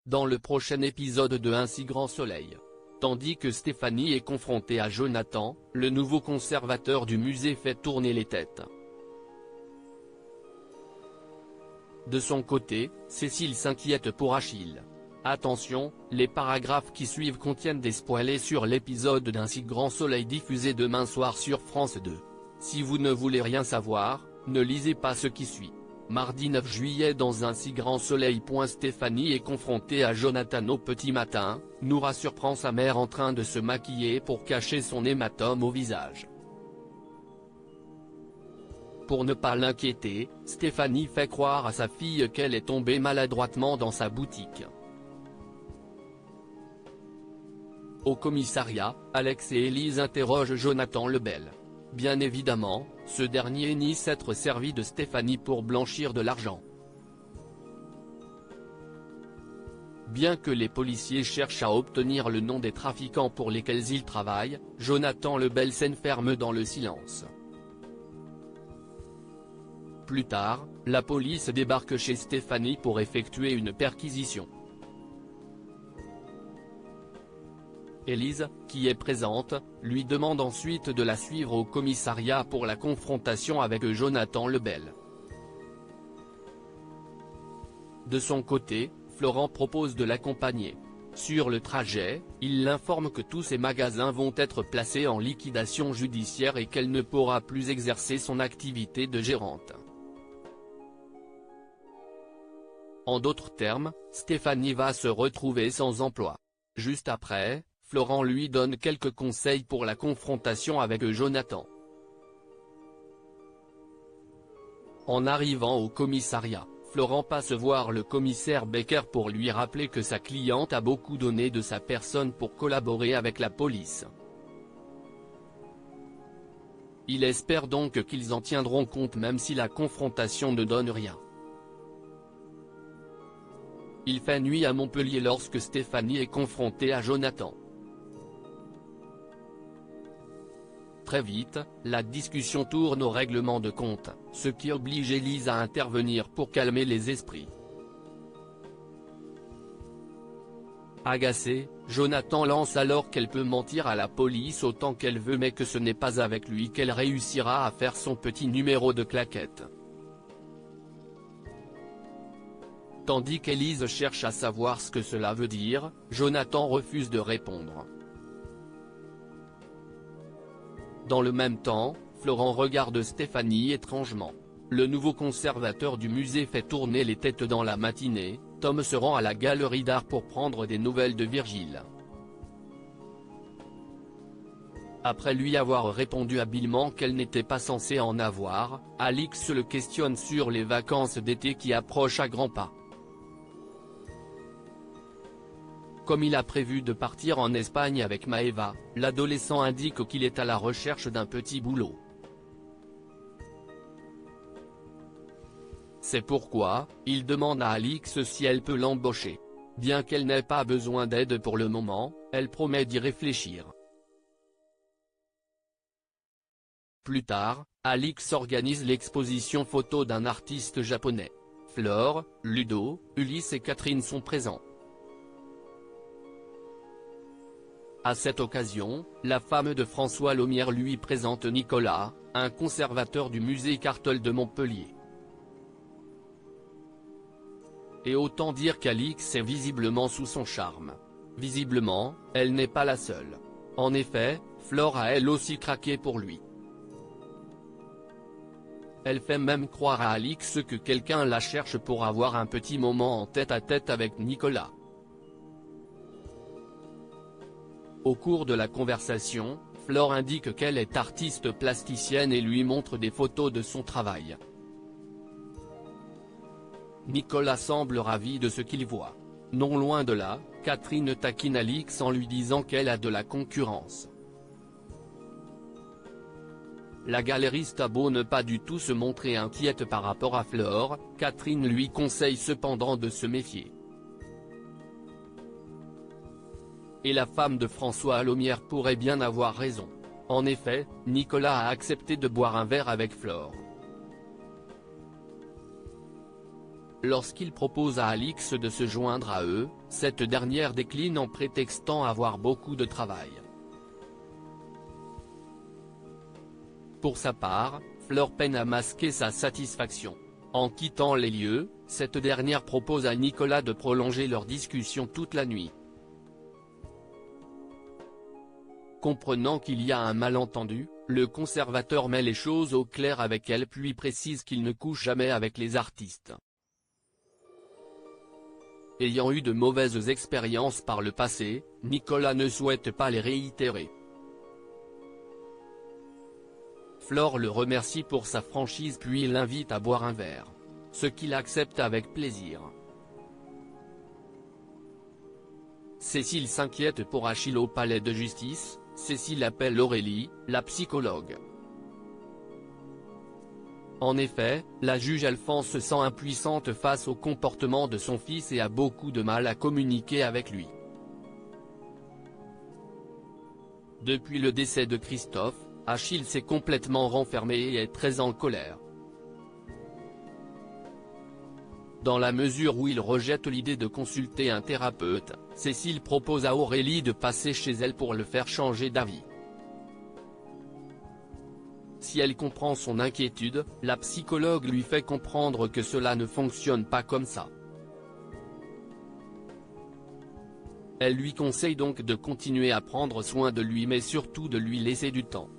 dans le prochain épisode de Un si grand soleil. Tandis que Stéphanie est confrontée à Jonathan, le nouveau conservateur du musée fait tourner les têtes. De son côté, Cécile s'inquiète pour Achille. Attention, les paragraphes qui suivent contiennent des spoilers sur l'épisode d'Un si grand soleil diffusé demain soir sur France 2. Si vous ne voulez rien savoir, ne lisez pas ce qui suit. Mardi 9 juillet dans Un si grand soleil. Stéphanie est confrontée à Jonathan au petit matin, Noura surprend sa mère en train de se maquiller pour cacher son hématome au visage. Pour ne pas l'inquiéter, Stéphanie fait croire à sa fille qu'elle est tombée maladroitement dans sa boutique. Au commissariat, Alex et Élise interrogent Jonathan Lebel. Bien évidemment, ce dernier nie s'être servi de Stéphanie pour blanchir de l'argent. Bien que les policiers cherchent à obtenir le nom des trafiquants pour lesquels ils travaillent, Jonathan Lebel s'enferme dans le silence. Plus tard, la police débarque chez Stéphanie pour effectuer une perquisition. Élise, qui est présente, lui demande ensuite de la suivre au commissariat pour la confrontation avec Jonathan Lebel. De son côté, Florent propose de l'accompagner. Sur le trajet, il l'informe que tous ses magasins vont être placés en liquidation judiciaire et qu'elle ne pourra plus exercer son activité de gérante. En d'autres termes, Stéphanie va se retrouver sans emploi. Juste après, Florent lui donne quelques conseils pour la confrontation avec Jonathan. En arrivant au commissariat, Florent passe voir le commissaire Becker pour lui rappeler que sa cliente a beaucoup donné de sa personne pour collaborer avec la police. Il espère donc qu'ils en tiendront compte même si la confrontation ne donne rien. Il fait nuit à Montpellier lorsque Stéphanie est confrontée à Jonathan. Très vite, la discussion tourne au règlement de compte, ce qui oblige Élise à intervenir pour calmer les esprits. Agacé, Jonathan lance alors qu'elle peut mentir à la police autant qu'elle veut mais que ce n'est pas avec lui qu'elle réussira à faire son petit numéro de claquette. Tandis qu'Élise cherche à savoir ce que cela veut dire, Jonathan refuse de répondre. Dans le même temps, Florent regarde Stéphanie étrangement. Le nouveau conservateur du musée fait tourner les têtes dans la matinée, Tom se rend à la galerie d'art pour prendre des nouvelles de Virgile. Après lui avoir répondu habilement qu'elle n'était pas censée en avoir, Alix le questionne sur les vacances d'été qui approchent à grands pas. Comme il a prévu de partir en Espagne avec Maëva, l'adolescent indique qu'il est à la recherche d'un petit boulot. C'est pourquoi, il demande à Alix si elle peut l'embaucher. Bien qu'elle n'ait pas besoin d'aide pour le moment, elle promet d'y réfléchir. Plus tard, Alix organise l'exposition photo d'un artiste japonais. Flore, Ludo, Ulysse et Catherine sont présents. À cette occasion, la femme de François Laumière lui présente Nicolas, un conservateur du musée Cartel de Montpellier. Et autant dire qu'Alix est visiblement sous son charme. Visiblement, elle n'est pas la seule. En effet, Flore a elle aussi craqué pour lui. Elle fait même croire à Alix que quelqu'un la cherche pour avoir un petit moment en tête-à-tête avec Nicolas. Au cours de la conversation, Flore indique qu'elle est artiste plasticienne et lui montre des photos de son travail. Nicolas semble ravi de ce qu'il voit. Non loin de là, Catherine taquine Alix en lui disant qu'elle a de la concurrence. La galériste a beau ne pas du tout se montrer inquiète par rapport à Flore, Catherine lui conseille cependant de se méfier. Et la femme de François Laumière pourrait bien avoir raison. En effet, Nicolas a accepté de boire un verre avec Flore. Lorsqu'il propose à Alix de se joindre à eux, cette dernière décline en prétextant avoir beaucoup de travail. Pour sa part, Fleur peine à masquer sa satisfaction. En quittant les lieux, cette dernière propose à Nicolas de prolonger leur discussion toute la nuit. Comprenant qu'il y a un malentendu, le conservateur met les choses au clair avec elle puis précise qu'il ne couche jamais avec les artistes. Ayant eu de mauvaises expériences par le passé, Nicolas ne souhaite pas les réitérer. Flore le remercie pour sa franchise puis l'invite à boire un verre. Ce qu'il accepte avec plaisir. Cécile s'inquiète pour Achille au palais de justice. Cécile appelle Aurélie, la psychologue. En effet, la juge Alphonse se sent impuissante face au comportement de son fils et a beaucoup de mal à communiquer avec lui. Depuis le décès de Christophe, Achille s'est complètement renfermé et est très en colère. Dans la mesure où il rejette l'idée de consulter un thérapeute, Cécile propose à Aurélie de passer chez elle pour le faire changer d'avis. Si elle comprend son inquiétude, la psychologue lui fait comprendre que cela ne fonctionne pas comme ça. Elle lui conseille donc de continuer à prendre soin de lui mais surtout de lui laisser du temps.